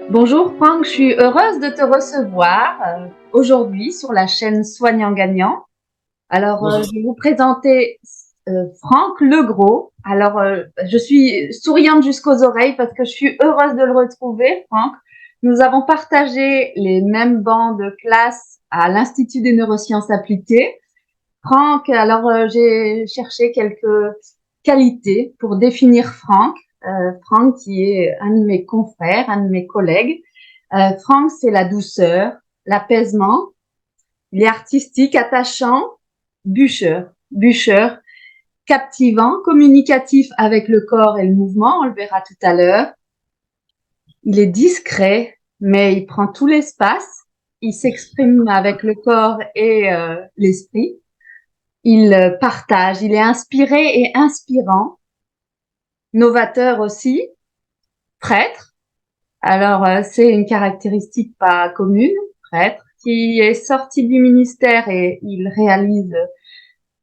Bonjour Franck, je suis heureuse de te recevoir aujourd'hui sur la chaîne Soignant Gagnant. Bonjour. Je vais vous présenter Franck Legros. Je suis souriante jusqu'aux oreilles parce que je suis heureuse de le retrouver, Franck. Nous avons partagé les mêmes bancs de classe à l'Institut des neurosciences appliquées. Franck, j'ai cherché quelques qualités pour définir Franck. Franck qui est un de mes confrères, un de mes collègues. Franck, c'est la douceur, l'apaisement. Il est artistique, attachant, bûcheur, captivant, communicatif avec le corps et le mouvement, on le verra tout à l'heure. Il est discret, mais il prend tout l'espace. Il s'exprime avec le corps et l'esprit. Il partage, il est inspiré et inspirant, novateur aussi, prêtre. C'est une caractéristique pas commune, prêtre, qui est sorti du ministère et il réalise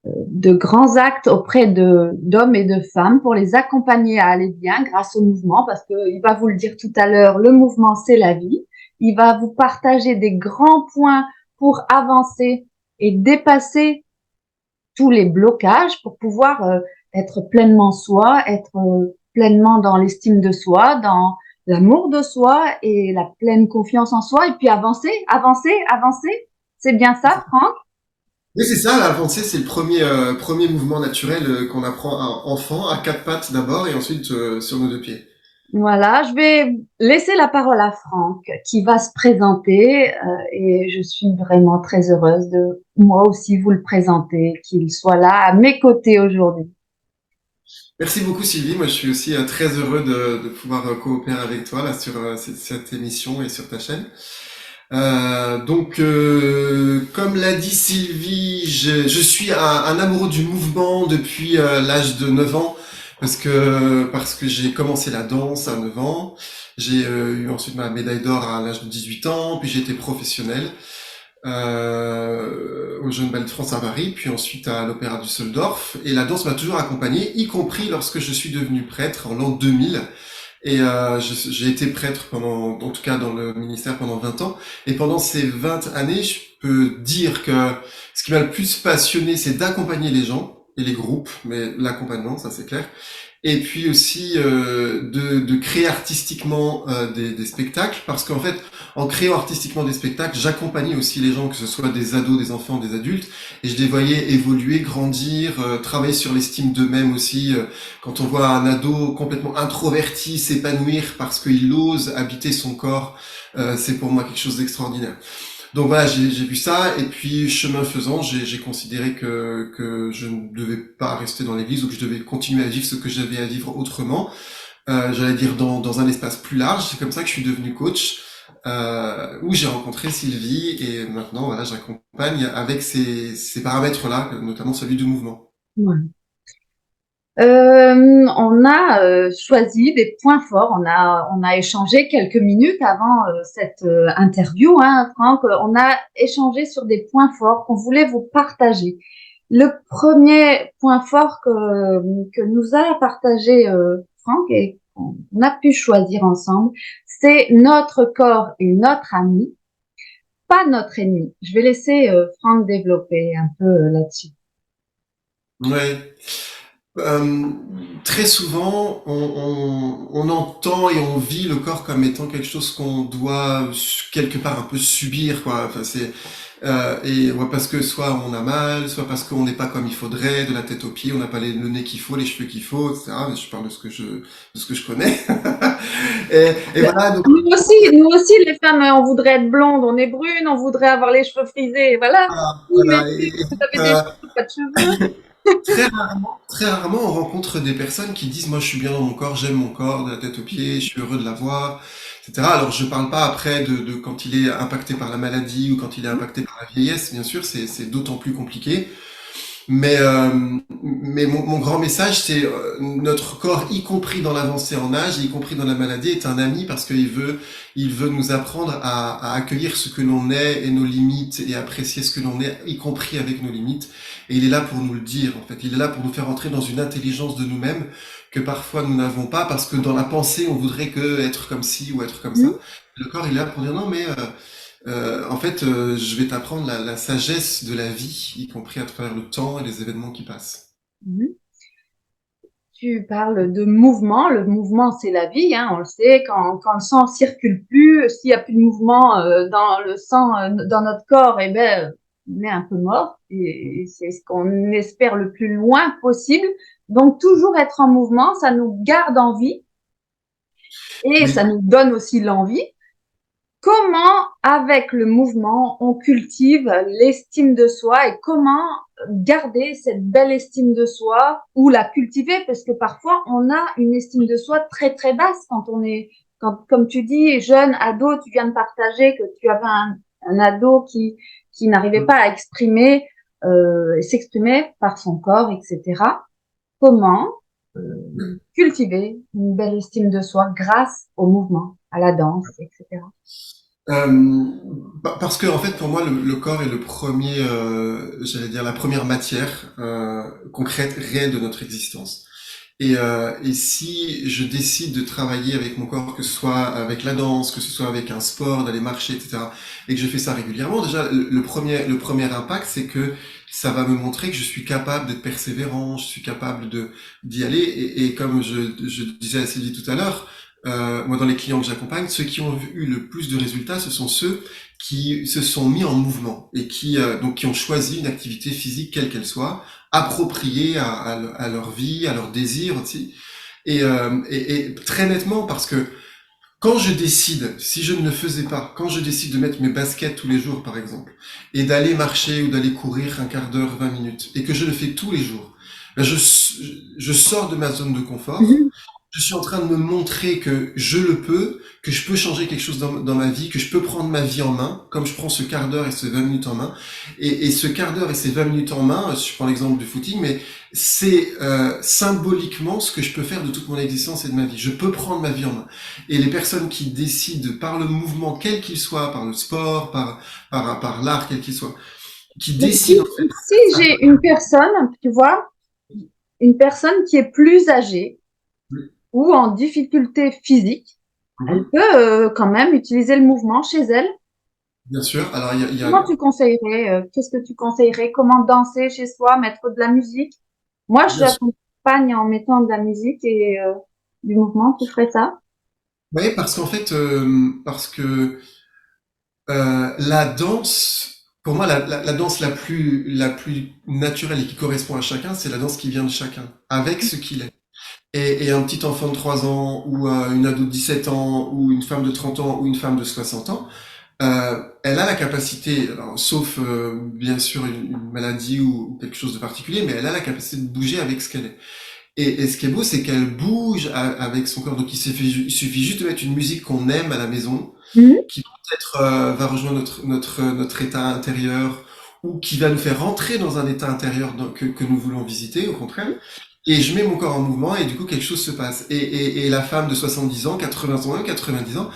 de grands actes auprès d'hommes et de femmes pour les accompagner à aller bien grâce au mouvement, parce qu'il va vous le dire tout à l'heure, le mouvement, c'est la vie. Il va vous partager des grands points pour avancer et dépasser tous les blocages pour pouvoir être pleinement soi, être pleinement dans l'estime de soi, dans l'amour de soi et la pleine confiance en soi, et puis avancer. C'est bien ça, Franck? Oui, c'est ça, l'avancée, c'est le premier mouvement naturel qu'on apprend à un enfant, à quatre pattes d'abord et ensuite sur nos deux pieds. Voilà, je vais laisser la parole à Franck qui va se présenter et je suis vraiment très heureuse de moi aussi vous le présenter, qu'il soit là à mes côtés aujourd'hui. Merci beaucoup Sylvie, moi je suis aussi très heureux de pouvoir coopérer avec toi là sur cette émission et sur ta chaîne. Comme l'a dit Sylvie, je suis un amoureux du mouvement depuis l'âge de 9 ans parce que j'ai commencé la danse à 9 ans. J'ai eu ensuite ma médaille d'or à l'âge de 18 ans, puis j'ai été professionnel au Jeune Ballet de France à Paris, puis ensuite à l'Opéra Düsseldorf. Et la danse m'a toujours accompagné, y compris lorsque je suis devenu prêtre en l'an 2000. Et j'ai été prêtre pendant, en tout cas dans le ministère pendant 20 ans. Et pendant ces 20 années, je peux dire que ce qui m'a le plus passionné, c'est d'accompagner les gens et les groupes, mais l'accompagnement, ça c'est clair. Et puis aussi de créer artistiquement des spectacles, parce qu'en fait, en créant artistiquement des spectacles, j'accompagnais aussi les gens, que ce soit des ados, des enfants, des adultes, et je les voyais évoluer, grandir, travailler sur l'estime d'eux-mêmes aussi. Quand on voit un ado complètement introverti s'épanouir parce qu'il ose habiter son corps, c'est pour moi quelque chose d'extraordinaire. Donc voilà, j'ai vu ça, et puis chemin faisant, j'ai considéré que je ne devais pas rester dans l'église, ou que je devais continuer à vivre ce que j'avais à vivre autrement. J'allais dire dans un espace plus large. C'est comme ça que je suis devenu coach, où j'ai rencontré Sylvie, et maintenant voilà, j'accompagne avec ces paramètres-là, notamment celui du mouvement. Ouais. On a choisi des points forts. On a échangé quelques minutes avant cette interview, hein, Franck. On a échangé sur des points forts qu'on voulait vous partager. Le premier point fort que nous a partagé Franck et qu'on a pu choisir ensemble, c'est notre corps est notre ami, pas notre ennemi. Je vais laisser Franck développer un peu là-dessus. Ouais. Euh, Très souvent, on entend et on vit le corps comme étant quelque chose qu'on doit quelque part un peu subir, quoi. Enfin, ouais, parce que soit on a mal, soit parce qu'on n'est pas comme il faudrait, de la tête aux pieds, on n'a pas le nez qu'il faut, les cheveux qu'il faut, etc. Mais je parle de ce que je connais. Et voilà, donc Nous aussi, les femmes, on voudrait être blonde, on est brune, on voudrait avoir les cheveux frisés, voilà. Oui, mais voilà. vous avez des cheveux, pas de cheveux. Très rarement, on rencontre des personnes qui disent, moi, je suis bien dans mon corps, j'aime mon corps, de la tête aux pieds, je suis heureux de l'avoir, etc. Alors, je parle pas après de quand il est impacté par la maladie ou quand il est impacté par la vieillesse, bien sûr, c'est d'autant plus compliqué. Mais, euh, mais mon grand message, c'est notre corps, y compris dans l'avancée en âge, y compris dans la maladie, est un ami parce il veut nous apprendre à accueillir ce que l'on est et nos limites, et apprécier ce que l'on est, y compris avec nos limites. Et il est là pour nous le dire, en fait. Il est là pour nous faire entrer dans une intelligence de nous-mêmes que parfois nous n'avons pas parce que dans la pensée, on voudrait que être comme ci ou être comme Mhm. ça. Le corps, il est là pour dire non, mais en fait, je vais t'apprendre la sagesse de la vie, y compris à travers le temps et les événements qui passent. Mhm. Tu parles de mouvement. Le mouvement, c'est la vie, hein, on le sait. Quand le sang circule plus, s'il y a plus de mouvement dans le sang, dans notre corps, eh ben, on est un peu mort. Et c'est ce qu'on espère le plus loin possible. Donc, toujours être en mouvement, ça nous garde en vie et ça Oui, nous donne aussi l'envie. Comment, avec le mouvement, on cultive l'estime de soi et comment garder cette belle estime de soi ou la cultiver parce que parfois on a une estime de soi très très basse quand on est, quand, comme tu dis, jeune, ado, tu viens de partager que tu avais un ado qui n'arrivait pas à exprimer, s'exprimer par son corps, etc. Comment cultiver une belle estime de soi grâce au mouvement, à la danse, etc. Euh, parce que en fait pour moi le corps est le premier, j'allais dire la première matière concrète réelle de notre existence. Et si je décide de travailler avec mon corps, que ce soit avec la danse, que ce soit avec un sport, d'aller marcher, etc., et que je fais ça régulièrement, déjà le premier impact c'est que ça va me montrer que je suis capable d'être persévérant, je suis capable de d'y aller. Et comme je disais à Sylvie tout à l'heure, moi, dans les clients que j'accompagne, ceux qui ont eu le plus de résultats, ce sont ceux qui se sont mis en mouvement et qui ont choisi une activité physique quelle qu'elle soit, appropriée à leur vie, à leurs désirs aussi. Et très nettement, parce que quand je décide, si je ne le faisais pas, quand je décide de mettre mes baskets tous les jours, par exemple, et d'aller marcher ou d'aller courir un quart d'heure, 20 minutes, et que je le fais tous les jours, ben je sors de ma zone de confort, Mhm. je suis en train de me montrer que je le peux, que je peux changer quelque chose dans ma vie, que je peux prendre ma vie en main, comme je prends ce quart d'heure et ce 20 minutes en main. Et ce quart d'heure et ces 20 minutes en main, je prends l'exemple du footing, mais c'est symboliquement ce que je peux faire de toute mon existence et de ma vie. Je peux prendre ma vie en main. Et les personnes qui décident par le mouvement, quel qu'il soit, par le sport, par l'art, quel qu'il soit, qui Mais décident en fait si de faire j'ai une personne, tu vois, une personne qui est plus âgée ça. ou en difficulté physique, elle Mhm. peut quand même utiliser le mouvement chez elle. Bien sûr. Alors il y a Comment tu conseillerais, qu'est-ce que tu conseillerais? Comment danser chez soi, mettre de la musique? Moi, je bien sûr. l'accompagne en mettant de la musique et du mouvement. Tu ferais ça? Oui, parce qu'en fait, parce que la danse, pour moi, la danse la plus naturelle et qui correspond à chacun, c'est la danse qui vient de chacun, avec ce qu'il est. Et un petit enfant de 3 ans, ou une ado de 17 ans, ou une femme de 30 ans, ou une femme de 60 ans, elle a la capacité, alors, sauf bien sûr une maladie ou quelque chose de particulier, mais elle a la capacité de bouger avec ce qu'elle est. Et ce qui est beau, c'est qu'elle bouge avec son corps. Donc il suffit juste de mettre une musique qu'on aime à la maison, Mhm. qui peut-être va rejoindre notre état intérieur, ou qui va nous faire rentrer dans un état intérieur que nous voulons visiter, au contraire. Et je mets mon corps en mouvement et du coup quelque chose se passe. Et la femme de 70 ans, 80 ans, 90 ans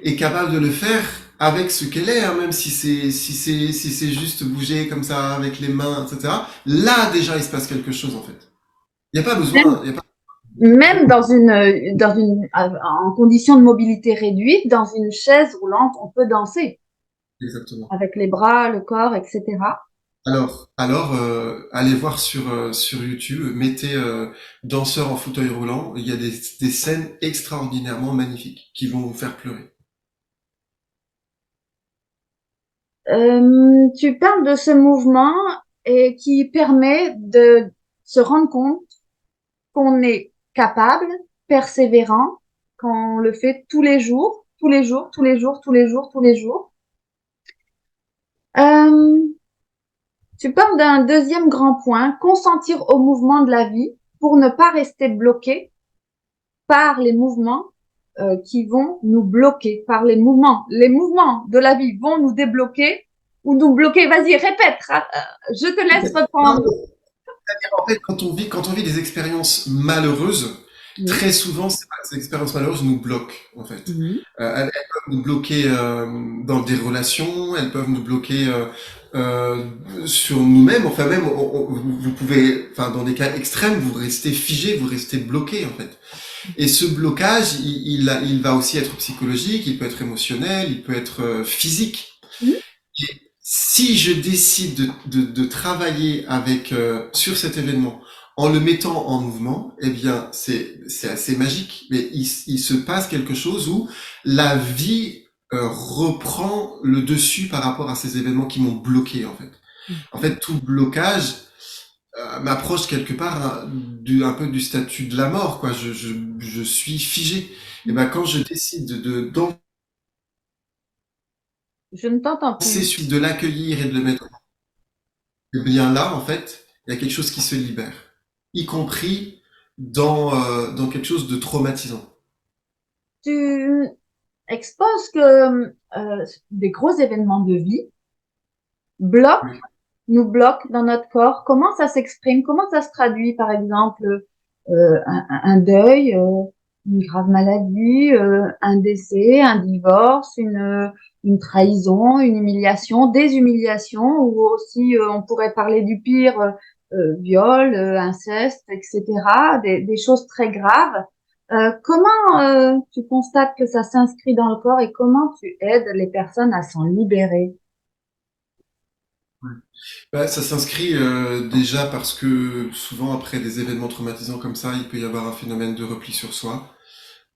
est capable de le faire avec ce qu'elle est, hein, même si c'est juste bouger comme ça avec les mains, etc. Là déjà il se passe quelque chose en fait. Il n'y a pas Même, besoin, il y a pas. même dans une, en condition de mobilité réduite, dans une chaise roulante, on peut danser Exactement. avec les bras, le corps, etc. Alors, allez voir sur YouTube, mettez danseur en fauteuil roulant. Il y a des scènes extraordinairement magnifiques qui vont vous faire pleurer. Tu parles de ce mouvement et qui permet de se rendre compte qu'on est capable, persévérant, qu'on le fait tous les jours, tous les jours, tous les jours, tous les jours, tous les jours. Euh, Tu parles d'un deuxième grand point, consentir au mouvement de la vie pour ne pas rester bloqué par les mouvements qui vont nous bloquer, par les mouvements. Les mouvements de la vie vont nous débloquer ou nous bloquer. Vas-y, répète, je te laisse Non, reprendre. en fait, quand on vit des expériences malheureuses, Oui. Très souvent, ces expériences malheureuses nous bloquent, en fait. Mhm. Elles peuvent nous bloquer dans des relations, elles peuvent nous bloquer sur nous-mêmes. Enfin, même, vous pouvez, enfin, dans des cas extrêmes, vous restez figé, vous restez bloqué, en fait. Et ce blocage, il va aussi être psychologique, il peut être émotionnel, il peut être physique. Mhm. Et si je décide de travailler avec sur cet événement en le mettant en mouvement, eh bien c'est assez magique. Mais il se passe quelque chose où la vie reprend le dessus par rapport à ces événements qui m'ont bloqué en fait. En fait, tout blocage m'approche quelque part un peu du statut de la mort, quoi. Je suis figé. Et ben quand je décide Je ne t'entends plus. de l'accueillir et de le mettre. Eh bien là, en fait, il y a quelque chose qui se libère, y compris dans quelque chose de traumatisant. Tu exposes que des gros événements de vie bloquent, Oui. nous bloquent dans notre corps. Comment ça s'exprime? Comment ça se traduit, par exemple, un deuil, une grave maladie, un décès, un divorce, une trahison, une humiliation, des humiliations, ou aussi on pourrait parler du pire, viol, inceste, etc., des choses très graves. Comment tu constates que ça s'inscrit dans le corps et comment tu aides les personnes à s'en libérer? Bah, ça s'inscrit déjà parce que souvent après des événements traumatisants comme ça, il peut y avoir un phénomène de repli sur soi,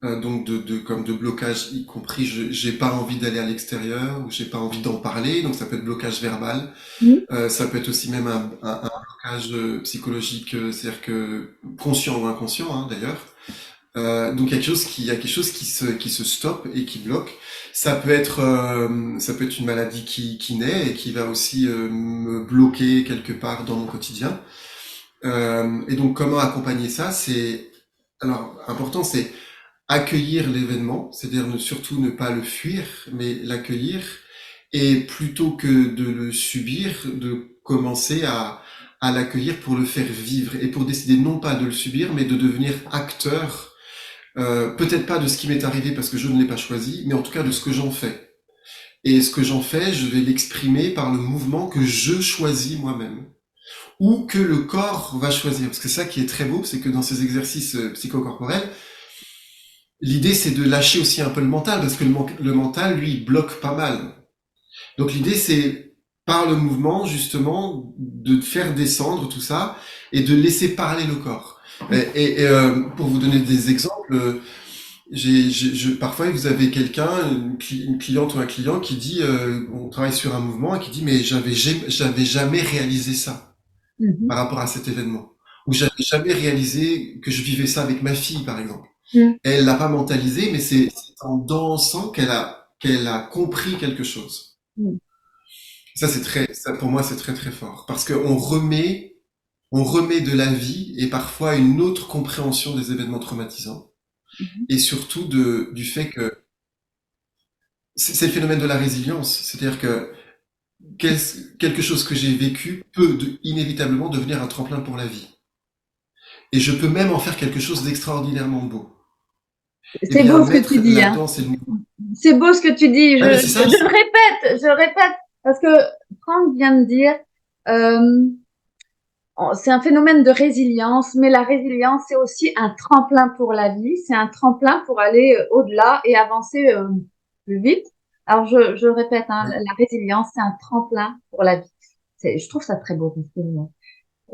donc comme de blocage, y compris j'ai pas envie d'aller à l'extérieur ou j'ai pas envie d'en parler, donc ça peut être blocage verbal. Hmm. Ça peut être aussi même un blocage psychologique, c'est-à-dire que conscient ou inconscient d'ailleurs. Donc il y a quelque chose qui se stoppe et qui bloque. Ça peut être une maladie qui naît et qui va aussi me bloquer quelque part dans mon quotidien. Et donc comment accompagner ça? Alors important, c'est accueillir l'événement, c'est-à-dire surtout ne pas le fuir, mais l'accueillir et plutôt que de le subir, de commencer à l'accueillir pour le faire vivre et pour décider non pas de le subir, mais de devenir acteur peut-être pas de ce qui m'est arrivé parce que je ne l'ai pas choisi, mais en tout cas de ce que j'en fais. Et ce que j'en fais, je vais l'exprimer par le mouvement que je choisis moi-même ou que le corps va choisir. Parce que ça qui est très beau, c'est que dans ces exercices psychocorporels, l'idée c'est de lâcher aussi un peu le mental parce que le mental, lui, il bloque pas mal. Donc l'idée c'est par le mouvement justement de faire descendre tout ça et de laisser parler le corps. Pour vous donner des exemples, parfois, vous avez quelqu'un, une cliente ou un client qui dit, on travaille sur un mouvement et qui dit, mais j'avais jamais réalisé ça Mhm. par rapport à cet événement. Ou j'avais jamais réalisé que je vivais ça avec ma fille, par exemple. Mhm. Elle l'a pas mentalisé, mais c'est en dansant qu'elle a compris quelque chose. Mhm. Ça pour moi, c'est très très fort. Parce on remet de la vie et parfois une autre compréhension des événements traumatisants. Mhm. Et surtout du fait que c'est le phénomène de la résilience. C'est-à-dire que quelque chose que j'ai vécu peut inévitablement devenir un tremplin pour la vie. Et je peux même en faire quelque chose d'extraordinairement beau. Eh C'est bien, beau ce que tu mettre dis, la hein. danse et le mouvement. C'est beau ce que tu dis. Ah, mais c'est ça, Je répète, parce que Franck vient de dire, euh, c'est un phénomène de résilience, mais la résilience, c'est aussi un tremplin pour la vie, c'est un tremplin pour aller au-delà et avancer plus vite. Alors, je répète, hein, oui. la résilience, c'est un tremplin pour la vie. Je trouve ça très beau parce que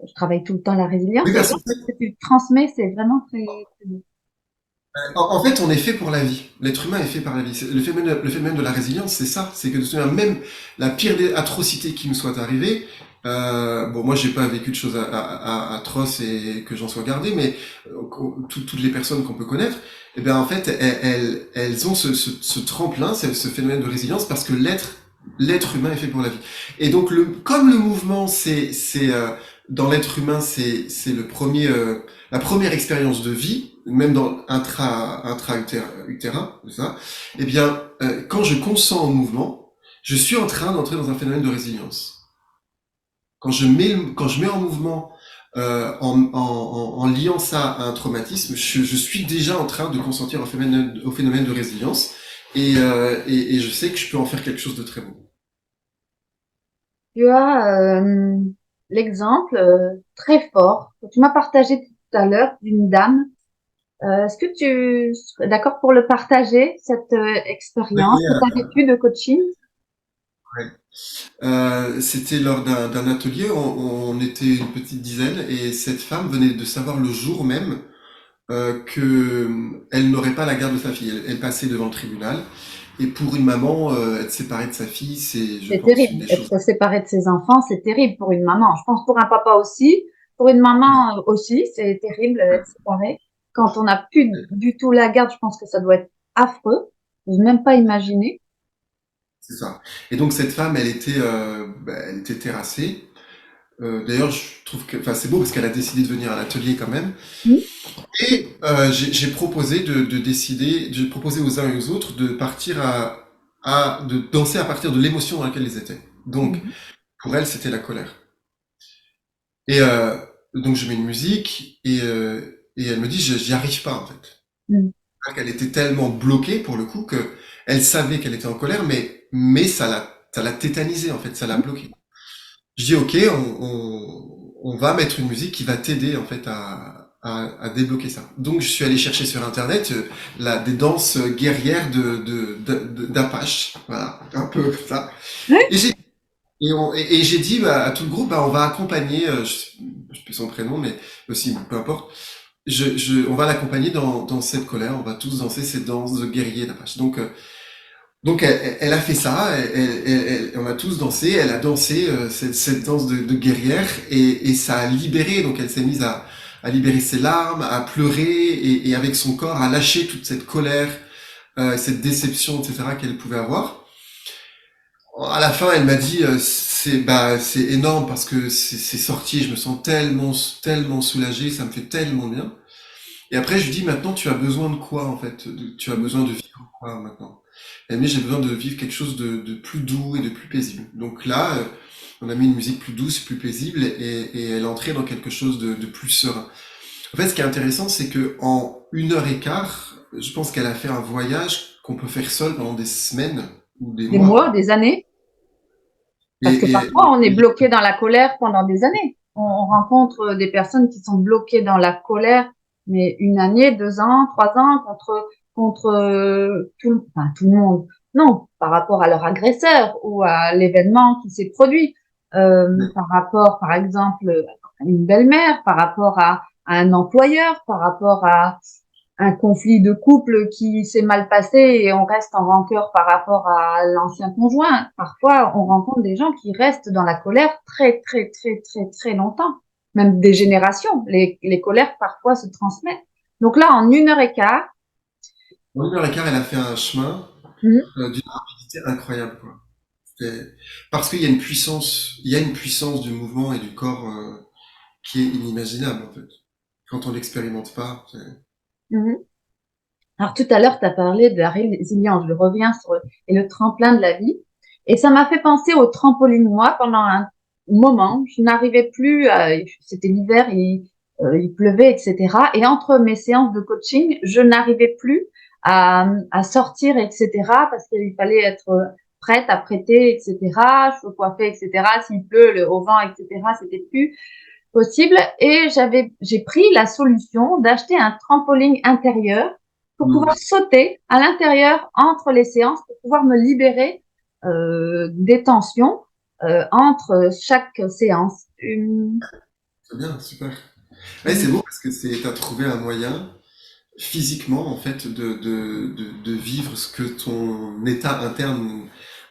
je travaille tout le temps la Oui, résilience et parce qu'en ce que tu transmets, c'est vraiment très beau. en fait, on est fait pour la vie. L'être humain est fait par la vie. Le phénomène de la résilience, c'est ça. C'est que de toute manière, même la pire des atrocités qui me soit arrivée, bon, moi, j'ai pas vécu de choses atroces et que j'en sois gardé, mais toutes les personnes qu'on peut connaître, eh bien, en fait, elles ont ce tremplin, ce phénomène de résilience parce que l'être humain est fait pour la vie. Et donc, comme le mouvement, dans l'être humain, c'est la première expérience de vie, même dans utérin, c'est ça. Eh bien, quand je consens au mouvement, je suis en train d'entrer dans un phénomène de résilience. Quand je mets en mouvement en liant ça à un traumatisme, je suis déjà en train de consentir au phénomène de résilience et je sais que je peux en faire quelque chose de très bon. Tu as l'exemple très fort que tu m'as partagé tout à l'heure d'une dame. Est-ce que tu serais d'accord pour le partager, cette Oui, expérience que tu as vécue de coaching? ouais. C'était lors d'un atelier, on était une petite dizaine et cette femme venait de savoir le jour même que elle n'aurait pas la garde de sa fille. Elle passait devant le tribunal et pour une maman, être séparée de sa fille, c'est, je C'est pense, une terrible. des choses. Être séparé de ses enfants, c'est terrible pour une maman. Je pense pour un papa aussi, pour une maman aussi, c'est terrible d'être séparé. Quand on n'a plus du tout la garde, je pense que ça doit être affreux. Je n'ose même pas imaginer. C'est ça. Et donc cette femme, elle était terrassée. D'ailleurs, je trouve que, enfin, c'est beau parce qu'elle a décidé de venir à l'atelier quand même. Hmm. Et j'ai proposé de décider, j'ai proposé aux uns et aux autres de partir de danser à partir de l'émotion dans laquelle ils étaient. Donc, Mhm. pour elle, c'était la colère. Et donc, je mets une musique et elle me dit, j'y arrive pas en fait. Mhm. Elle était tellement bloquée pour le coup que elle savait qu'elle était en colère, mais ça l'a tétanisée en fait, ça l'a bloquée. Je dis ok, on va mettre une musique qui va t'aider en fait à débloquer ça. Donc je suis allé chercher sur internet des danses guerrières d'Apache, voilà, un peu comme ça. Ouais. Et et j'ai dit bah, à tout le groupe, bah, on va accompagner, je sais plus son prénom, mais aussi peu importe. On va l'accompagner dans cette colère. On va tous danser cette danse de guerrier d'Apache. Donc elle a fait ça, on a tous dansé, elle a dansé cette danse de guerrière et ça a libéré, donc elle s'est mise à libérer ses larmes, à pleurer et avec son corps à lâcher toute cette colère, cette déception, etc. qu'elle pouvait avoir. À la fin, elle m'a dit c'est énorme parce que c'est sorti, je me sens tellement soulagé, ça me fait tellement bien. Et après, je lui dis, maintenant, tu as besoin de quoi, en fait? Tu as besoin de vivre quoi, maintenant? Elle me dit, j'ai besoin de vivre quelque chose de plus doux et de plus paisible. Donc là, on a mis une musique plus douce, plus paisible, et elle est entrée dans quelque chose de plus serein. En fait, ce qui est intéressant, c'est que en 1 heure et quart, je pense qu'elle a fait un voyage qu'on peut faire seul pendant des semaines ou des Des mois. mois, des années. Et, Parce que et, parfois, on est bloqué dans la colère pendant des années. On rencontre des personnes qui sont bloquées dans la colère, mais 1 année, 2 ans, 3 ans contre enfin, tout le monde. Non, par rapport à leur agresseur ou à l'événement qui s'est produit. Par rapport, par exemple, à une belle-mère, par rapport à un employeur, par rapport à un conflit de couple qui s'est mal passé et on reste en rancœur par rapport à l'ancien conjoint. Parfois, on rencontre des gens qui restent dans la colère très, très, très, très, très longtemps, même des générations. Les colères parfois se transmettent. Donc là, en 1 heure et quart, en 1 heure et quart, elle a fait un chemin mmh, d'une rapidité incroyable, quoi. Parce qu'il y a une puissance, il y a une puissance du mouvement et du corps qui est inimaginable en fait. Quand on l'expérimente pas, mmh. Alors tout à l'heure, tu as parlé de la résilience. Je reviens sur le tremplin de la vie. Et ça m'a fait penser au trampoline. Moi, pendant un moment, je n'arrivais plus, c'était l'hiver, il pleuvait, etc. Et entre mes séances de coaching, je n'arrivais plus à sortir, etc. Parce qu'il fallait être prête à prêter, etc. Je peux coiffer, etc. S'il pleut, au vent, etc. C'était plus possible. Et j'ai pris la solution d'acheter un trampoline intérieur pour pouvoir mm, sauter à l'intérieur entre les séances pour pouvoir me libérer des tensions entre chaque séance. c'est bien, super. Ouais, c'est beau parce que t'as trouvé un moyen physiquement en fait de vivre ce que ton état interne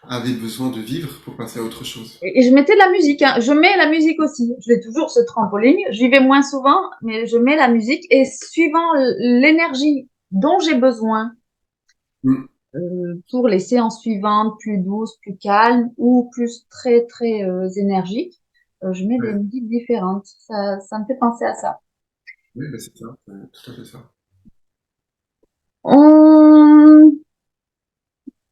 avait besoin de vivre pour passer à autre chose. Et je mettais de la musique, hein. Je mets la musique aussi. Je vais toujours ce trampoline. J'y vais moins souvent, mais je mets la musique et suivant l'énergie dont j'ai besoin Mm, pour les séances suivantes, plus douces, plus calmes ou plus très, très énergiques, je mets des ouais, musiques différentes. Ça me fait penser à ça. oui, bah, c'est ça, c'est tout à fait ça. On,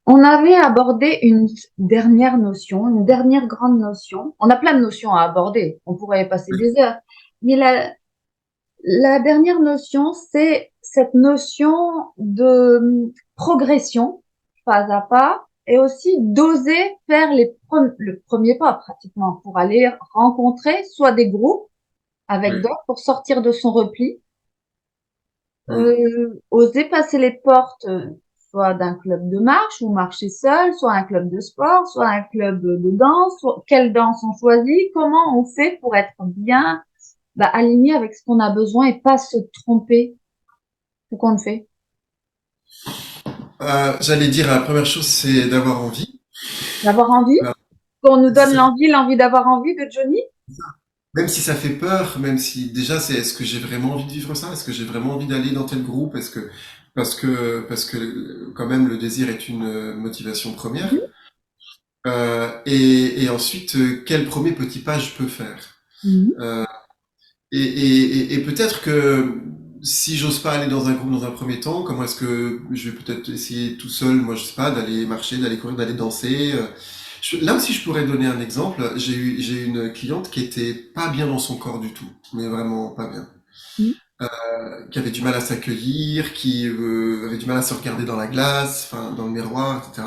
on avait abordé une dernière notion, une dernière grande notion. On a plein de notions à aborder. On pourrait y passer des heures. mais la dernière notion, c'est cette notion de progression, pas à pas, et aussi d'oser faire le premier pas pratiquement pour aller rencontrer soit des groupes avec Oui. d'autres pour sortir de son repli, Hmm. oser passer les portes, soit d'un club de marche ou marcher seul, soit un club de sport, soit un club de danse, soit, quelle danse on choisit, comment on fait pour être bien aligné avec ce qu'on a besoin et pas se tromper ce qu'on fait. J'allais dire, la première chose, c'est d'avoir envie. D'avoir envie, Euh, qu'on nous donne c'est- l'envie d'avoir envie de Johnny. Même si ça fait peur, même si déjà c'est est-ce que j'ai vraiment envie de vivre ça? Est-ce que j'ai vraiment envie d'aller dans tel groupe? Parce que quand même le désir est une motivation première. Mhm. Et ensuite, quel premier petit pas je peux faire? Mhm. Euh, et peut-être que si j'ose pas aller dans un groupe dans un premier temps, comment est-ce que je vais peut-être essayer tout seul, moi je sais pas, d'aller marcher, d'aller courir, d'aller danser. Là aussi, je pourrais donner un exemple. J'ai eu une cliente qui était pas bien dans son corps du tout, mais vraiment pas bien, qui avait du mal à s'accueillir, qui avait du mal à se regarder dans la glace, enfin dans le miroir, etc.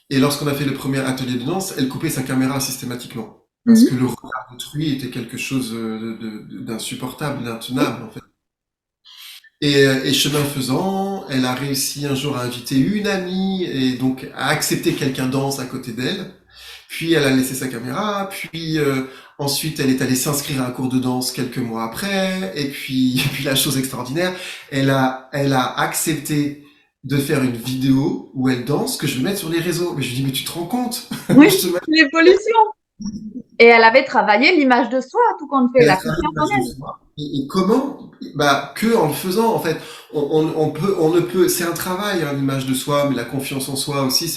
Et lorsqu'on a fait le premier atelier de danse, elle coupait sa caméra systématiquement. Parce Mhm. que le regard d'autrui était quelque chose d'insupportable, d'intenable, en fait. Et chemin faisant, elle a réussi un jour à inviter une amie et donc à accepter que quelqu'un danse à côté d'elle. Puis elle a laissé sa caméra, puis ensuite elle est allée s'inscrire à un cours de danse quelques mois après, et puis la chose extraordinaire, elle a accepté de faire une vidéo où elle danse que je vais mettre sur les réseaux. Mais je lui dis, mais tu te rends compte? Oui, Je te mets l'évolution. Et elle avait travaillé l'image de soi, tout compte fait, Elle a la travaillé confiance en l'image de elle. soi. Et comment? Bah, que en le faisant, en fait. On ne peut, c'est un travail, hein, l'image de soi, mais la confiance en soi aussi,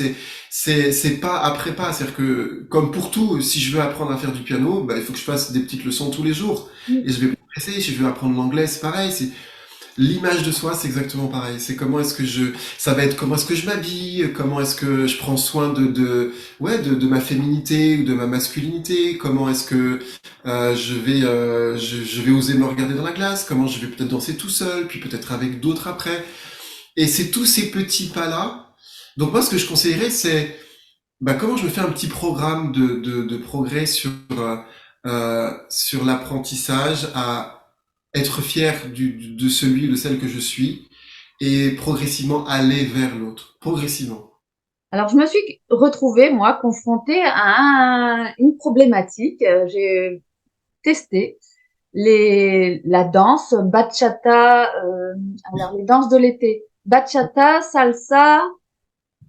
c'est pas après pas. C'est-à-dire que, comme pour tout, si je veux apprendre à faire du piano, bah, il faut que je fasse des petites leçons tous les jours. Et je vais progresser. Si je veux apprendre l'anglais, c'est pareil. L'image de soi, c'est exactement pareil. C'est ça va être comment est-ce que je m'habille, comment est-ce que je prends soin ouais, de ma féminité ou de ma masculinité, comment est-ce que je vais oser me regarder dans la glace, comment je vais peut-être danser tout seul, puis peut-être avec d'autres après. Et c'est tous ces petits pas-là. Donc moi, ce que je conseillerais, c'est comment je me fais un petit programme de progrès sur l'apprentissage à être fier de celui ou de celle que je suis et progressivement aller vers l'autre. Progressivement. Alors, je me suis retrouvée, moi, confrontée à une problématique. J'ai testé la danse bachata, alors les danses de l'été. Bachata, salsa,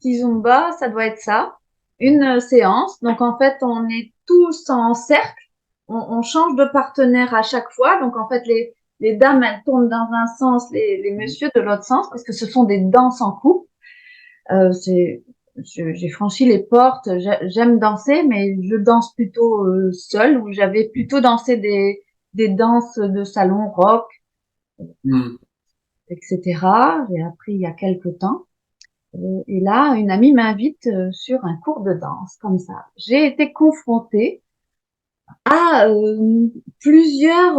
kizomba, ça doit être ça. Une séance. Donc, en fait, on est tous en cercle. On change de partenaire à chaque fois. Donc, en fait, les dames, elles tournent dans un sens, les messieurs de l'autre sens, parce que ce sont des danses en couple. C'est, j'ai franchi les portes. J'aime danser, mais je danse plutôt seule, ou j'avais plutôt dansé des danses de salon rock, Hmm. etc. J'ai appris il y a quelque temps. Et là, une amie m'invite sur un cours de danse, comme ça. J'ai été confrontée à plusieurs,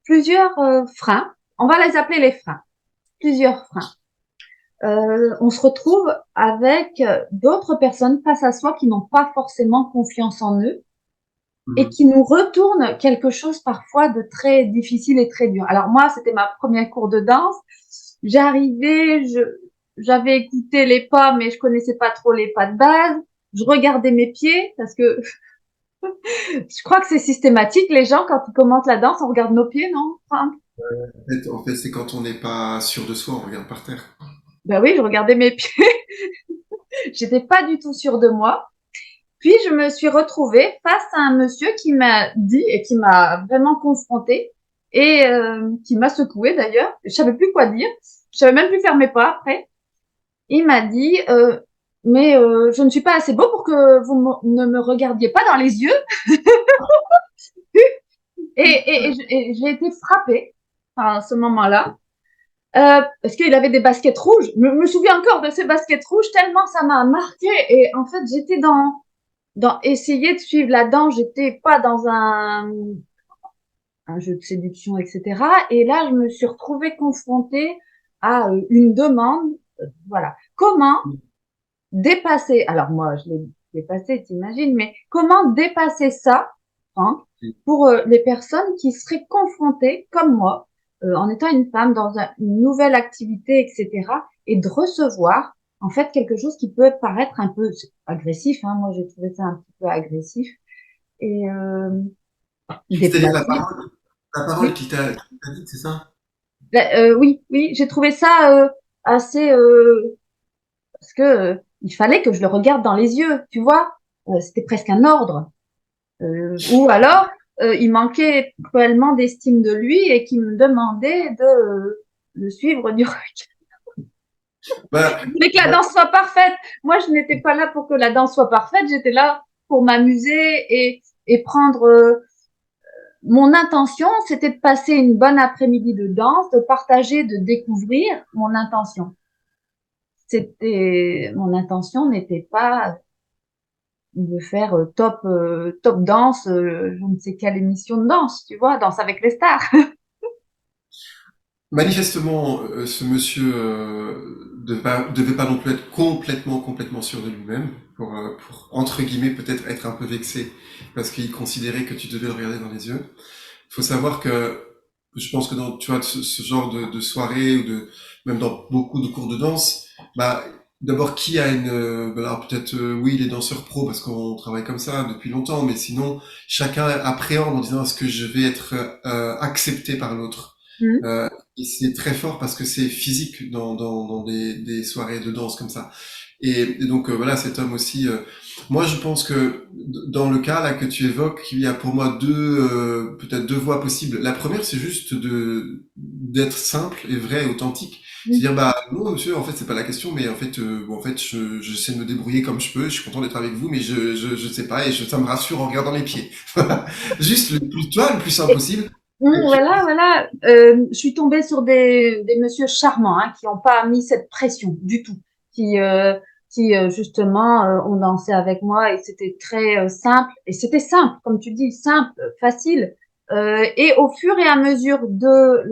plusieurs freins. On va les appeler les freins. Plusieurs freins. On se retrouve avec d'autres personnes face à soi qui n'ont pas forcément confiance en eux et Mhm. qui nous retournent quelque chose parfois de très difficile et très dur. Alors moi, c'était ma première cours de danse. J'arrivais, j'avais écouté les pas, mais je connaissais pas trop les pas de base. Je regardais mes pieds parce que je crois que c'est systématique. Les gens, quand ils commencent la danse, on regarde nos pieds, non? Enfin, En fait, c'est quand on n'est pas sûr de soi, on regarde par terre. ben oui, je regardais mes pieds. J'étais pas du tout sûre de moi. Puis je me suis retrouvée face à un monsieur qui m'a dit et qui m'a vraiment confrontée et qui m'a secouée d'ailleurs. Je savais plus quoi dire. Je savais même plus faire mes pas après. Il m'a dit mais je ne suis pas assez beau pour que ne me regardiez pas dans les yeux. Et j'ai été frappée à ce moment-là. Parce qu'il avait des baskets rouges. Je me souviens encore de ces baskets rouges tellement ça m'a marqué. Et en fait, j'étais dans essayer de suivre la danse. J'étais pas dans un un jeu de séduction, etc. Et là, je me suis retrouvée confrontée à une demande. Voilà. Comment dépasser, alors moi, je l'ai dépassé, t'imagines, mais comment dépasser ça, hein, pour les personnes qui seraient confrontées, comme moi, en étant une femme dans une nouvelle activité, etc., et de recevoir, en fait, quelque chose qui peut paraître un peu agressif, hein, moi j'ai trouvé ça un petit peu agressif, et C'est-à-dire déplacé. la parole Oui, qui t'a dit, c'est ça? oui, oui, j'ai trouvé ça assez, parce que il fallait que je le regarde dans les yeux, tu vois, c'était presque un ordre. Ou alors, il manquait cruellement d'estime de lui et qui me demandait de le suivre du regard. Bah, Il voulait que la danse soit parfaite. Moi, je n'étais pas là pour que la danse soit parfaite. J'étais là pour m'amuser et prendre. Mon intention, c'était de passer une bonne après-midi de danse, de partager, de découvrir mon intention. C'était mon intention n'était pas de faire top danse, je ne sais quelle émission de danse, tu vois, Danse avec les stars. manifestement, ce monsieur devait pas non plus être complètement sûr de lui-même pour entre guillemets peut-être être un peu vexé parce qu'il considérait que tu devais le regarder dans les yeux. Il faut savoir que je pense que dans tu vois ce genre de soirée ou de même dans beaucoup de cours de danse, bah d'abord qui a une alors peut-être oui les danseurs pros parce qu'on travaille comme ça depuis longtemps, mais sinon chacun appréhende en disant est-ce que je vais être accepté par l'autre. Mm. Euh, et c'est très fort parce que c'est physique dans des soirées de danse comme ça. Et donc voilà, cet homme aussi. Moi, je pense que dans le cas là que tu évoques, il y a pour moi peut-être deux voies possibles. La première, c'est juste de d'être simple et vrai, et authentique. Mm. C'est-à-dire, bah non, monsieur, en fait, c'est pas la question, mais en fait, bon, en fait, je sais me débrouiller comme je peux. Je suis content d'être avec vous, mais je sais pas, et ça me rassure en regardant les pieds. Voilà. Juste le plus simple possible. Et puis, Voilà, voilà. Je suis tombée sur des messieurs charmants hein, qui n'ont pas mis cette pression du tout, qui, euh, qui justement ont dansé avec moi et c'était très simple. Et c'était simple, comme tu dis, simple, facile. Et au fur et à mesure de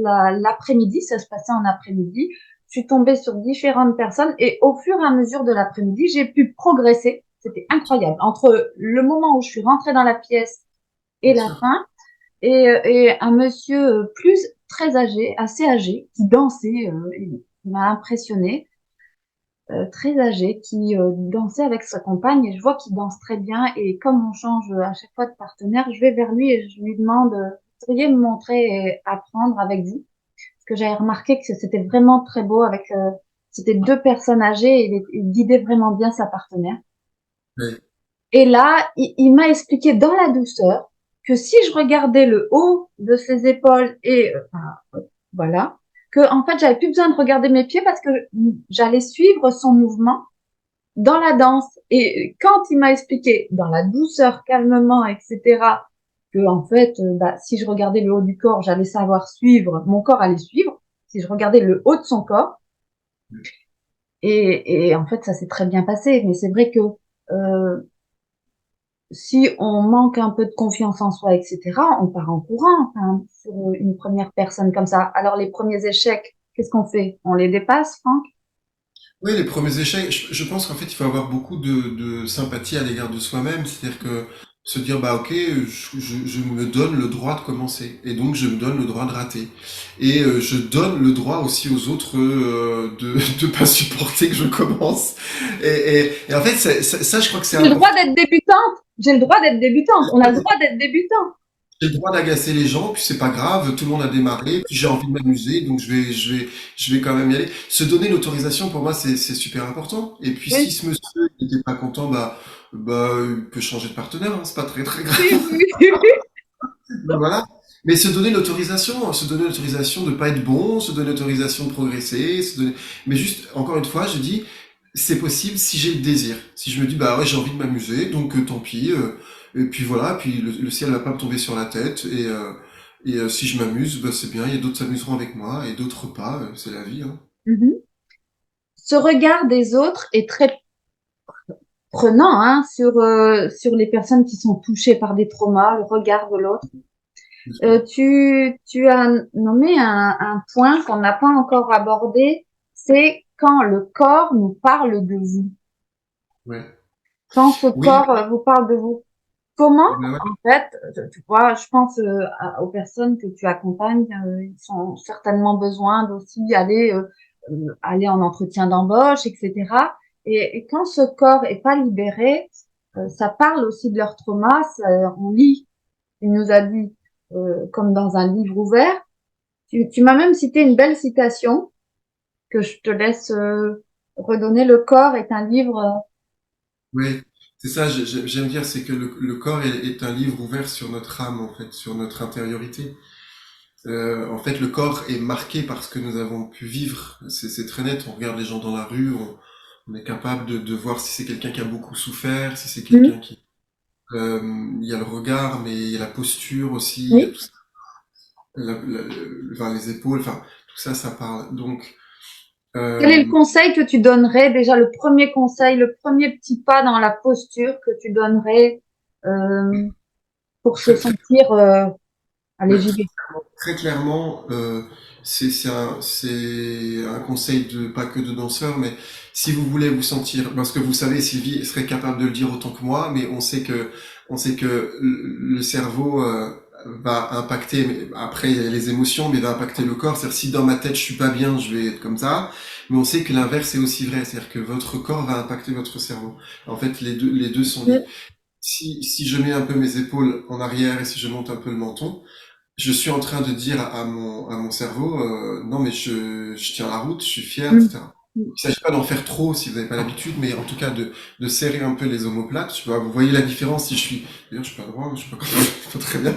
l'après-midi, ça se passait en après-midi, je suis tombée sur différentes personnes et au fur et à mesure de l'après-midi, j'ai pu progresser. C'était incroyable. Entre le moment où je suis rentrée dans la pièce et bien la sûr. fin, et un monsieur plus très âgé, assez âgé, qui dansait, il m'a impressionné, très âgé, qui dansait avec sa compagne et je vois qu'il danse très bien et comme on change à chaque fois de partenaire, je vais vers lui et je lui demande, vous pourriez me montrer et apprendre avec vous? Parce que j'avais remarqué que c'était vraiment très beau avec, c'était deux personnes âgées et il guidait vraiment bien sa partenaire. Ouais. Et là, il m'a expliqué dans la douceur que si je regardais le haut de ses épaules et voilà, que en fait j'avais plus besoin de regarder mes pieds parce que j'allais suivre son mouvement dans la danse. Et quand il m'a expliqué dans la douceur, calmement, etc., que en fait, bah, si je regardais le haut du corps, j'allais savoir suivre, mon corps allait suivre. Si je regardais le haut de son corps, et en fait ça s'est très bien passé. Mais c'est vrai que euh, si on manque un peu de confiance en soi, etc., on part en courant enfin, sur une première personne comme ça. Alors les premiers échecs, qu'est-ce qu'on fait? On les dépasse, Franck? Oui, les premiers échecs, je pense qu'en fait, il faut avoir beaucoup de sympathie à l'égard de soi-même, c'est-à-dire que se dire, bah ok, je me donne le droit de commencer, et donc je me donne le droit de rater. Et je donne le droit aussi aux autres de pas supporter que je commence. Et en fait, ça, je crois que c'est J'ai le droit important. d'être débutante. J'ai le droit d'être débutante. On a le droit d'être débutant. J'ai le droit d'agacer les gens, puis c'est pas grave, tout le monde a démarré, puis j'ai envie de m'amuser, donc je vais quand même y aller. Se donner l'autorisation, pour moi, c'est super important. Et puis si Oui, ce monsieur n'était pas content, il peut changer de partenaire, hein, c'est pas très oui, grave. oui, oui. Mais voilà. Mais se donner l'autorisation de pas être bon, se donner l'autorisation de progresser, mais juste, encore une fois, je dis, c'est possible si j'ai le désir. Si je me dis, bah ouais, j'ai envie de m'amuser, donc tant pis. Et puis voilà, puis le ciel va pas me tomber sur la tête. Et si je m'amuse, bah c'est bien, il y a d'autres s'amuseront avec moi et d'autres pas, c'est la vie, hein. Mhm. Ce regard des autres est très prenant hein, sur les personnes qui sont touchées par des traumas, le regard de l'autre. Tu as nommé un point qu'on n'a pas encore abordé, c'est quand le corps nous parle de vous. Ouais. Quand ce Oui, corps vous parle de vous. Comment, eh ben ouais. en fait, tu vois, je pense aux personnes que tu accompagnes, ils ont certainement besoin d'aussi aller en entretien d'embauche, etc. Et quand ce corps est pas libéré, ça parle aussi de leur trauma. On lit, il nous a dit, comme dans un livre ouvert. Tu m'as même cité une belle citation que je te laisse redonner. Le corps est un livre. Ouais, c'est ça, j'aime dire, c'est que le corps est un livre ouvert sur notre âme, en fait, sur notre intériorité. En fait, le corps est marqué par ce que nous avons pu vivre. C'est très net. On regarde les gens dans la rue, on est capable de voir si c'est quelqu'un qui a beaucoup souffert, si c'est Mm. quelqu'un qui... il y a le regard, mais il y a la posture aussi, il y a Oui. tout ça, enfin, les épaules, enfin, tout ça, ça parle. Donc, Quel est le euh, conseil que tu donnerais, déjà le premier conseil, le premier petit pas dans la posture que tu donnerais euh, pour se très, très, sentir, allez, ouais, j'y vais. très clairement, c'est un conseil de pas que de danseur, mais si vous voulez vous sentir, parce que vous savez, Sylvie serait capable de le dire autant que moi, mais on sait que le cerveau va impacter, après il y a les émotions, mais va impacter le corps. C'est-à-dire si dans ma tête je suis pas bien, je vais être comme ça, mais on sait que l'inverse est aussi vrai, c'est-à-dire que votre corps va impacter votre cerveau. En fait, les deux sont liés. Mm. Si je mets un peu mes épaules en arrière et si je monte un peu le menton, je suis en train de dire à mon cerveau, non mais je tiens la route, je suis fier, Mm. etc. Il s'agit pas d'en faire trop si vous n'avez pas l'habitude, mais en tout cas de serrer un peu les omoplates. Tu vois, vous voyez la différence si je suis, d'ailleurs je suis pas droit, je suis pas, pas très bien,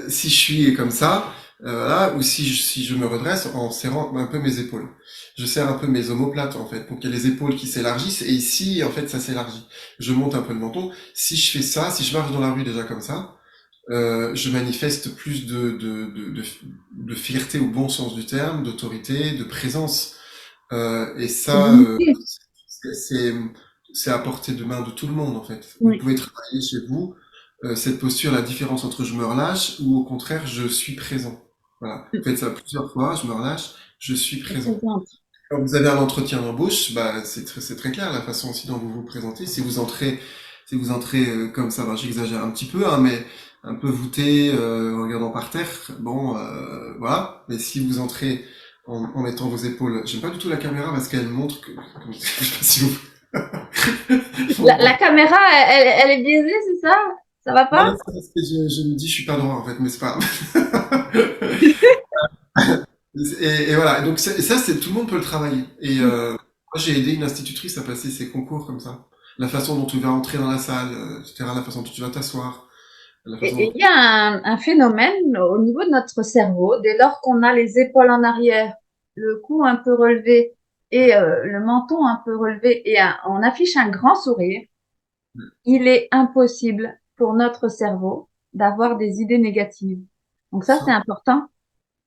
si je suis comme ça, voilà, ou si je me redresse en serrant un peu mes épaules. Je serre un peu mes omoplates en fait, donc il y a les épaules qui s'élargissent et ici en fait ça s'élargit. Je monte un peu le menton. Si je fais ça, si je marche dans la rue déjà comme ça, je manifeste plus de fierté au bon sens du terme, d'autorité, de présence. Et C'est ça, limité. c'est c'est à portée de main de tout le monde en fait. Vous Oui. pouvez travailler chez vous cette posture, la différence entre je me relâche ou au contraire je suis présent. Voilà. Mm. Faites ça plusieurs fois, je me relâche, je suis C'est présent. présent. Quand vous avez un entretien d'embauche, bah, c'est très clair la façon aussi dont vous vous présentez. Si vous entrez comme ça, ben, j'exagère un petit peu, hein, mais un peu voûté, en regardant par terre, bon, voilà. Mais si vous entrez en mettant vos épaules, j'aime pas du tout la caméra parce qu'elle montre que, je sais pas si vous, La caméra, elle est biaisée, c'est ça? Ça va non, pas? non, c'est parce que je me dis, je suis pas droit en fait, mais c'est pas grave. Et voilà. Et donc ça, c'est tout le monde peut le travailler. Et moi, j'ai aidé une institutrice à passer ses concours comme ça. La façon dont tu vas entrer dans la salle, etc. La façon dont tu vas t'asseoir, la façon Et dont... il y a un phénomène au niveau de notre cerveau, dès lors qu'on a les épaules en arrière, le cou un peu relevé et le menton un peu relevé et on affiche un grand sourire, il est impossible pour notre cerveau d'avoir des idées négatives. Donc ça, c'est ça. important.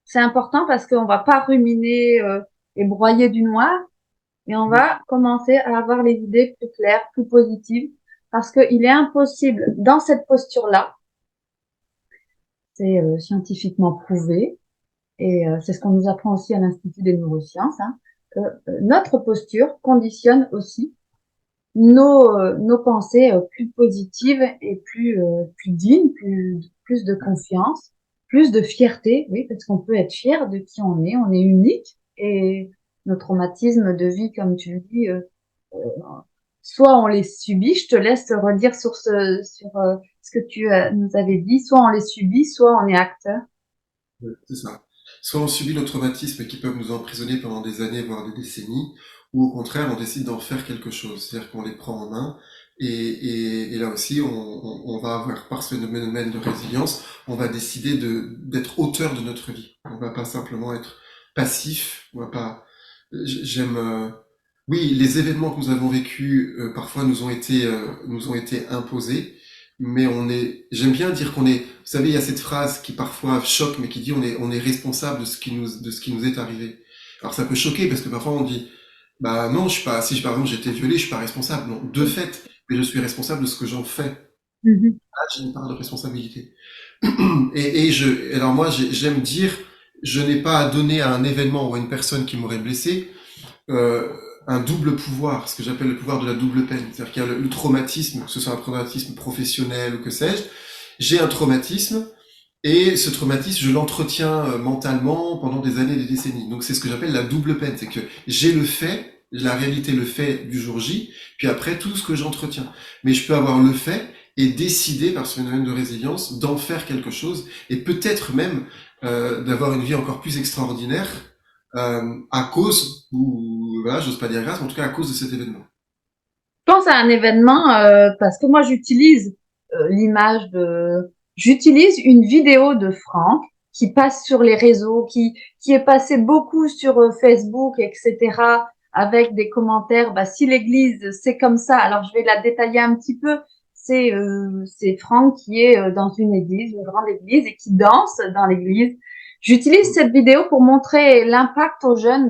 C'est important parce qu'on va pas ruminer et broyer du noir, mais on va commencer à avoir les idées plus claires, plus positives, parce qu'il est impossible dans cette posture-là, c'est scientifiquement prouvé, et c'est ce qu'on nous apprend aussi à l'Institut des neurosciences, hein, que notre posture conditionne aussi nos pensées plus positives et plus dignes, plus de confiance, plus de fierté, oui, parce qu'on peut être fier de qui on est unique, et nos traumatismes de vie, comme tu le dis, euh, soit on les subit, je te laisse redire sur ce que tu nous avais dit, soit on les subit, soit on est acteur. C'est ça. Soit on subit nos traumatismes qui peuvent nous emprisonner pendant des années, voire des décennies, ou au contraire, on décide d'en faire quelque chose. C'est-à-dire qu'on les prend en main. Et là aussi, on va avoir, par ce phénomène de résilience, on va décider d'être auteur de notre vie. On va pas simplement être passif. On va pas. J'aime. Oui, les événements que nous avons vécus parfois nous ont été imposés, mais j'aime bien dire qu'on est, vous savez, il y a cette phrase qui parfois choque, mais qui dit on est responsable de ce qui nous est arrivé. Alors ça peut choquer parce que parfois on dit, bah non, je suis pas, si par exemple j'ai été violé, je suis pas responsable. Non, de fait, mais je suis responsable de ce que j'en fais. Mhm. Là, j'ai une part de responsabilité. Alors moi, j'aime dire, je n'ai pas à donner à un événement ou à une personne qui m'aurait blessé euh, un double pouvoir, ce que j'appelle le pouvoir de la double peine. C'est-à-dire qu'il y a le traumatisme, que ce soit un traumatisme professionnel ou que sais-je. J'ai un traumatisme et ce traumatisme, je l'entretiens mentalement pendant des années, des décennies. Donc c'est ce que j'appelle la double peine. C'est que j'ai le fait, la réalité, le fait du jour J, puis après tout ce que j'entretiens. Mais je peux avoir le fait et décider par ce phénomène de résilience d'en faire quelque chose et peut-être même d'avoir une vie encore plus extraordinaire à cause, ou voilà, j'ose pas dire grâce, mais en tout cas à cause de cet événement. Je pense à un événement parce que moi j'utilise l'image de, j'utilise une vidéo de Franck qui passe sur les réseaux, qui est passé beaucoup sur Facebook, etc. avec des commentaires. Bah, si l'Église c'est comme ça, alors je vais la détailler un petit peu. C'est Franck qui est dans une église, une grande église, et qui danse dans l'église. J'utilise cette vidéo pour montrer l'impact aux jeunes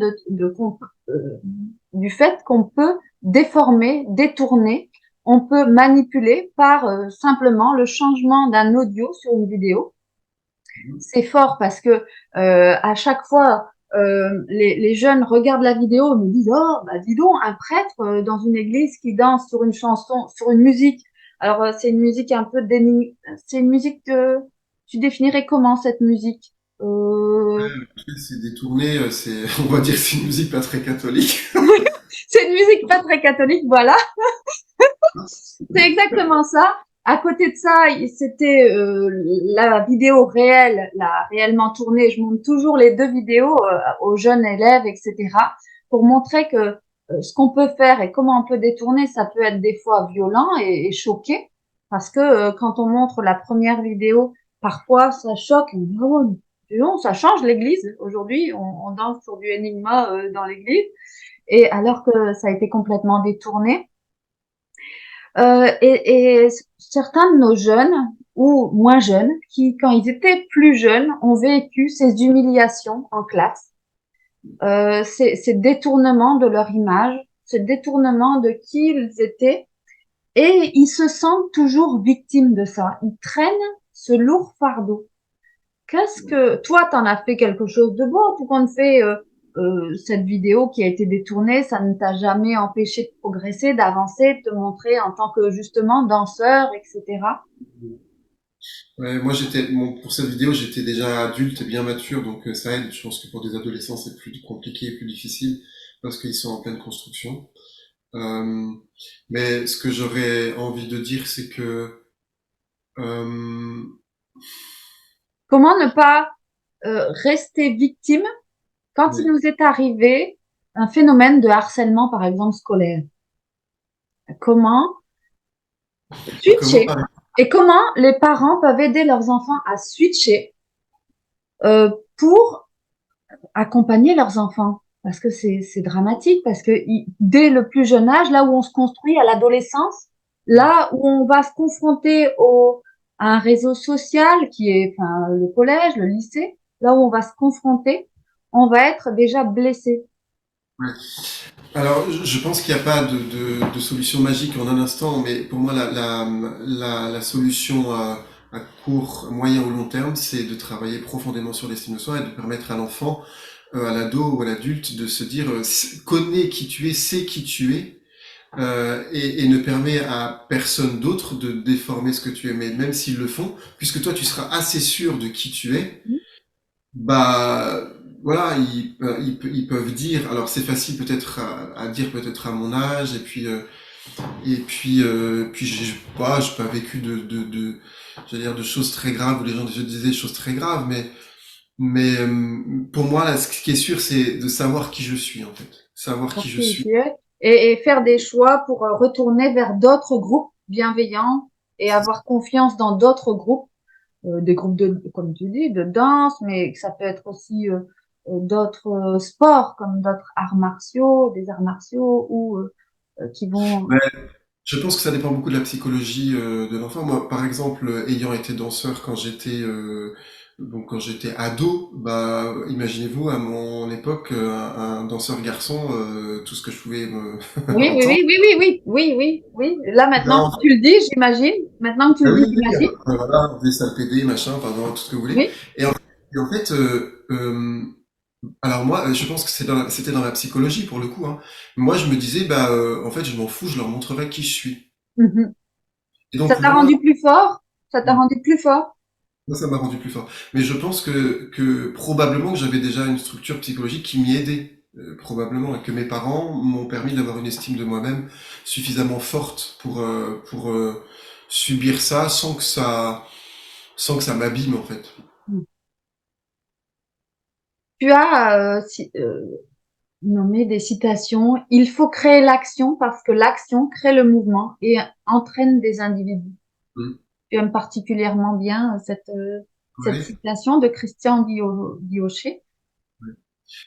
du fait qu'on peut déformer, détourner, on peut manipuler par simplement le changement d'un audio sur une vidéo. C'est fort parce que à chaque fois, les jeunes regardent la vidéo et me disent oh bah dis donc un prêtre dans une église qui danse sur une chanson, sur une musique. Alors c'est une musique un peu c'est une musique que tu définirais comment cette musique C'est détourné, c'est, on va dire que c'est une musique pas très catholique. C'est une musique pas très catholique, voilà. C'est exactement ça. À côté de ça, c'était la vidéo réelle, la réellement tournée. Je montre toujours les deux vidéos aux jeunes élèves, etc., pour montrer que ce qu'on peut faire et comment on peut détourner, ça peut être des fois violent et choquer, parce que quand on montre la première vidéo, parfois ça choque. On dit, oh, non, ça change l'église. Aujourd'hui, on danse sur du Enigma dans l'église, et alors que ça a été complètement détourné. Et certains de nos jeunes ou moins jeunes, qui, quand ils étaient plus jeunes, ont vécu ces humiliations en classe, ces détournements de leur image, ce détournement de qui ils étaient, et ils se sentent toujours victimes de ça. Ils traînent ce lourd fardeau. Qu'est-ce que toi, t'en as fait quelque chose de bon tout compte fait cette vidéo qui a été détournée, ça ne t'a jamais empêché de progresser, d'avancer, de te montrer en tant que justement danseur, etc. Ouais, moi j'étais, bon, pour cette vidéo, j'étais déjà adulte et bien mature, donc ça aide. Je pense que pour des adolescents, c'est plus compliqué et plus difficile parce qu'ils sont en pleine construction. Euh, mais ce que j'aurais envie de dire, c'est que euh, Comment ne pas rester victime quand il ouais, nous est arrivé un phénomène de harcèlement, par exemple scolaire? Comment comment switcher par et comment les parents peuvent aider leurs enfants à switcher pour accompagner leurs enfants parce que c'est dramatique parce que dès le plus jeune âge, là où on se construit à l'adolescence, là où on va se confronter à un réseau social qui est enfin le collège, le lycée, là où on va se confronter, on va être déjà blessé. ouais. Alors, je pense qu'il n'y a pas de solution magique en un instant, mais pour moi, la solution à court, moyen ou long terme, c'est de travailler profondément sur l'estime de soi et de permettre à l'enfant, à l'ado ou à l'adulte de se dire, connais qui tu es, sais qui tu es, et ne permet à personne d'autre de déformer ce que tu es. Mais même s'ils le font, puisque toi, tu seras assez sûr de qui tu es, bah voilà, ils peuvent dire. Alors c'est facile peut-être à dire peut-être à mon âge puis j'ai pas vécu j'allais dire de choses très graves où les gens disaient des choses très graves, mais pour moi là, ce qui est sûr c'est de savoir qui je suis en fait, savoir qui je suis. Et faire des choix pour retourner vers d'autres groupes bienveillants et avoir confiance dans d'autres groupes, des groupes de, comme tu dis, de danse, mais ça peut être aussi d'autres sports comme d'autres arts martiaux, des arts martiaux ou qui vont. Ouais, je pense que ça dépend beaucoup de la psychologie de l'enfant. Moi, par exemple, ayant été danseur quand j'étais Donc quand j'étais ado, bah imaginez-vous à mon époque un danseur garçon, tout ce que je pouvais Oui, oui, entendre. oui, oui, oui, oui, oui, oui, oui. Là, maintenant Ben, que tu le dis, j'imagine. Maintenant que tu ah le oui, dis, oui, j'imagine. voilà, des salles PD, machin, pardon, tout ce que vous voulez. Oui. Et en fait, alors moi, je pense que c'était dans la psychologie pour le coup, hein. Moi, je me disais, bah, en fait, je m'en fous, je leur montrerai qui je suis. Mhm. Et Ça donc t'a moi, rendu plus fort? Ça t'a rendu plus fort? moi, ça m'a rendu plus fort. Mais je pense que probablement que j'avais déjà une structure psychologique qui m'y aidait, probablement, et que mes parents m'ont permis d'avoir une estime de moi-même suffisamment forte pour subir ça sans que ça m'abîme en fait. Tu as nommé des citations. Il faut créer l'action parce que l'action crée le mouvement et entraîne des individus. Mm. Tu aimes particulièrement bien cette Ouais. citation de Christian Diochet.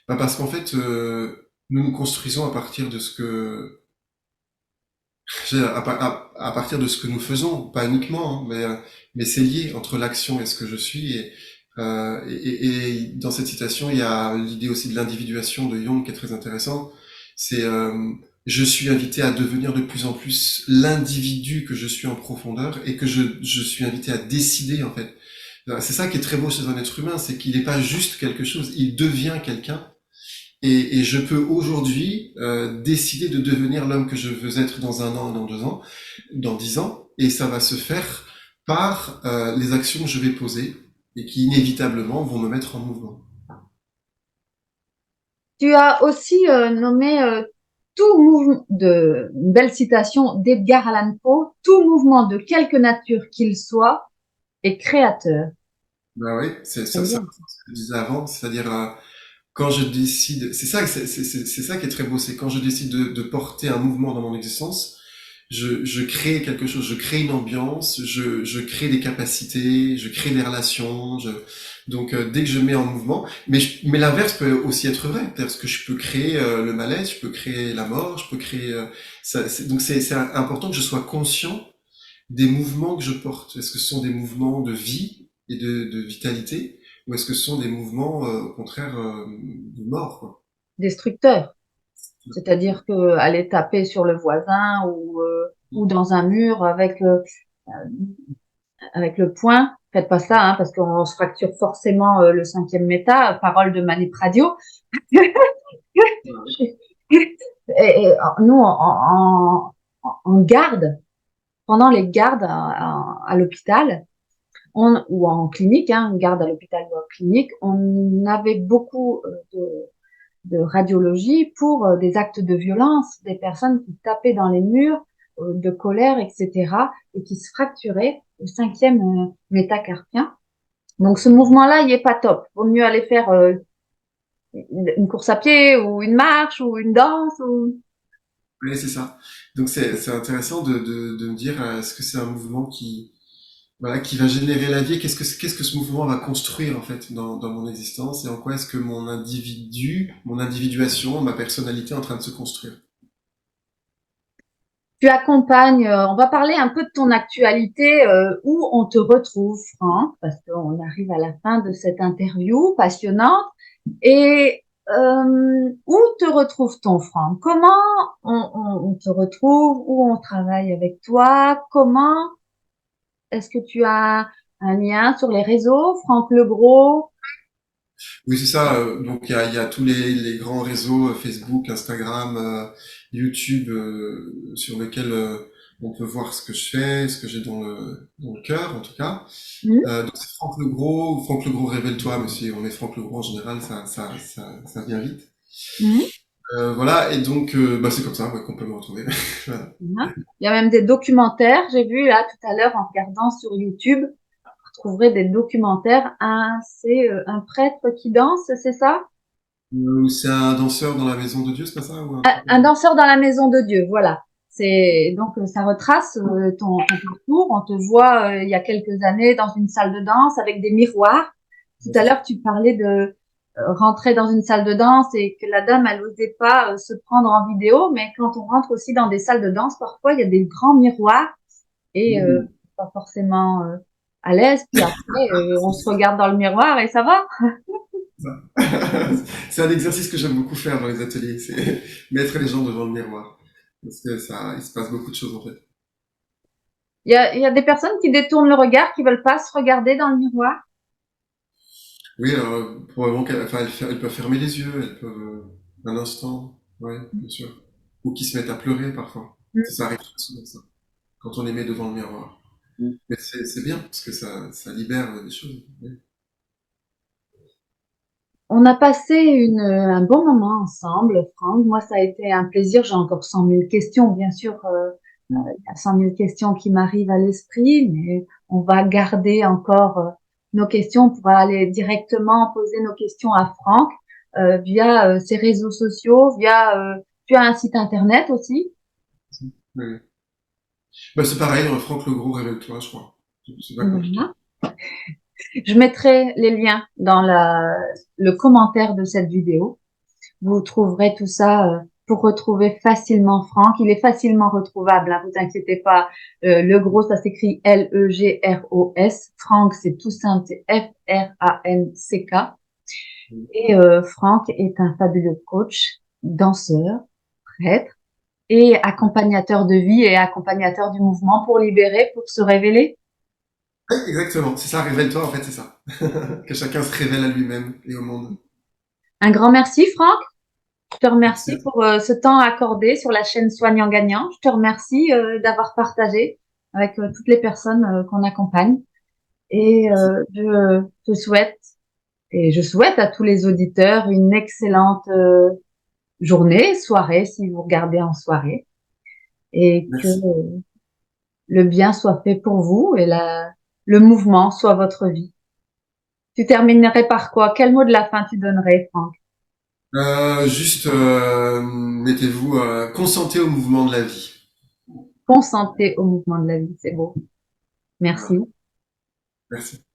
Bah, parce qu'en fait, nous nous construisons à partir de ce que à partir de ce que nous faisons, pas uniquement, hein, mais c'est lié entre l'action et ce que je suis. Et dans cette citation, il y a l'idée aussi de l'individuation de Jung qui est très intéressant. C'est je suis invité à devenir de plus en plus l'individu que je suis en profondeur et que je suis invité à décider en fait. C'est ça qui est très beau chez un être humain, c'est qu'il n'est pas juste quelque chose, il devient quelqu'un. Et je peux aujourd'hui décider de devenir l'homme que je veux être dans un an, dans 2 ans, dans 10 ans, et ça va se faire par les actions que je vais poser et qui inévitablement vont me mettre en mouvement. Tu as aussi nommé tout mouvement une belle citation d'Edgar Allan Poe, tout mouvement de quelque nature qu'il soit est créateur. Ben oui, Très ça bien. ce que je disais avant, c'est-à-dire quand je décide, c'est ça, c'est ça qui est très beau, c'est quand je décide de porter un mouvement dans mon existence, je crée quelque chose, je crée une ambiance, je crée des capacités, je crée des relations, donc dès que je mets en mouvement, mais l'inverse peut aussi être vrai, parce que je peux créer le malaise, je peux créer la mort, je peux créer, donc c'est important que je sois conscient des mouvements que je porte. Est-ce que ce sont des mouvements de vie et de vitalité, ou est-ce que ce sont des mouvements, au contraire, de mort, quoi. Destructeur. C'est-à-dire que aller taper sur le voisin ou dans un mur avec le poing. Faites pas ça, hein, parce qu'on se fracture forcément le cinquième méta. Parole de Manip Radio. Nous, en garde, pendant les gardes à l'hôpital, ou en clinique, hein, une garde à l'hôpital ou en clinique, on avait beaucoup de radiologie pour des actes de violence, des personnes qui tapaient dans les murs, de colère, etc., et qui se fracturaient au cinquième métacarpien. Donc ce mouvement-là, il est pas top. Vaut mieux aller faire une course à pied ou une marche ou une danse. Ou... Oui, c'est ça. Donc c'est intéressant de me dire, est-ce que c'est un mouvement qui, voilà, qui va générer la vie? Qu'est-ce que ce mouvement va construire, en fait, dans mon existence? Et en quoi est-ce que mon individuation, ma personnalité est en train de se construire? Tu accompagnes, on va parler un peu de ton actualité, où on te retrouve, Franck, parce qu'on arrive à la fin de cette interview passionnante. Et où te retrouve-t-on, Franck? Comment on te retrouve? Où on travaille avec toi? Comment est-ce que tu as un lien sur les réseaux, Franck Legros? Oui, c'est ça. Donc il y a tous les grands réseaux, Facebook, Instagram, YouTube, sur lesquels on peut voir ce que je fais, ce que j'ai dans le cœur, en tout cas. Hmm. Donc c'est Franck Legros, ou Franck Legros révèle-toi, mais si on met Franck Legros en général, ça vient vite. Hmm. Voilà, et donc bah, c'est comme ça ouais, qu'on peut me retrouver. Voilà. Hein. Il y a même des documentaires. J'ai vu là tout à l'heure en regardant sur YouTube, vous trouverez des documentaires. C'est un prêtre qui danse, c'est ça? C'est un danseur dans la maison de Dieu, c'est pas ça ou un truc Un comme danseur dans la maison de Dieu, voilà. C'est donc ça retrace ton parcours. On te voit il y a quelques années dans une salle de danse avec des miroirs. Tout à ça. l'heure, tu parlais de rentrer dans une salle de danse et que la dame, elle n'osait pas se prendre en vidéo. Mais quand on rentre aussi dans des salles de danse, parfois, il y a des grands miroirs et Mhm. pas forcément à l'aise, puis après, on se regarde dans le miroir et ça va. C'est un exercice que j'aime beaucoup faire dans les ateliers, c'est mettre les gens devant le miroir. Parce que ça, il se passe beaucoup de choses en fait. Il y a des personnes qui détournent le regard, qui veulent pas se regarder dans le miroir. Oui, probablement enfin, elles peuvent fermer les yeux, elles peuvent, un instant, ouais, bien sûr. Ou qui se mettent à pleurer parfois. Ça arrive très souvent, ça, quand on les met devant le miroir. Mm. Mais c'est bien, parce que ça libère des choses. Oui. On a passé un bon moment ensemble, Franck. Moi, ça a été un plaisir. J'ai encore 100 000 questions, bien sûr. Il y a 100 000 questions qui m'arrivent à l'esprit, mais on va garder encore nos questions. On pourra aller directement poser nos questions à Franck via ses réseaux sociaux, tu as un site internet aussi. Oui. Bah, c'est pareil, Franck Legros, révèle-toi, je crois. C'est pas compliqué. Voilà. Je mettrai les liens dans le commentaire de cette vidéo. Vous trouverez tout ça pour retrouver facilement Franck. Il est facilement retrouvable, hein, vous inquiétez pas. Le gros, ça s'écrit Legros. Franck, c'est tout simple, c'est Franck. Et Franck est un fabuleux coach, danseur, prêtre et accompagnateur de vie et accompagnateur du mouvement pour libérer, pour se révéler. Ouais, exactement, c'est ça, révèle-toi, en fait, c'est ça. Que chacun se révèle à lui-même et au monde. Un grand merci, Franck. Je te Merci à remercie toi. pour ce temps accordé sur la chaîne Soignant Gagnant. Je te remercie d'avoir partagé avec toutes les personnes qu'on accompagne. Et je te souhaite, et je souhaite à tous les auditeurs une excellente journée, soirée, si vous regardez en soirée, et que Merci. le bien soit fait pour vous et le mouvement soit votre vie. Tu terminerais par quoi? Quel mot de la fin tu donnerais, Franck? Juste, mettez-vous, consentez au mouvement de la vie. Consentez au mouvement de la vie, c'est beau. Voilà. Merci. Merci.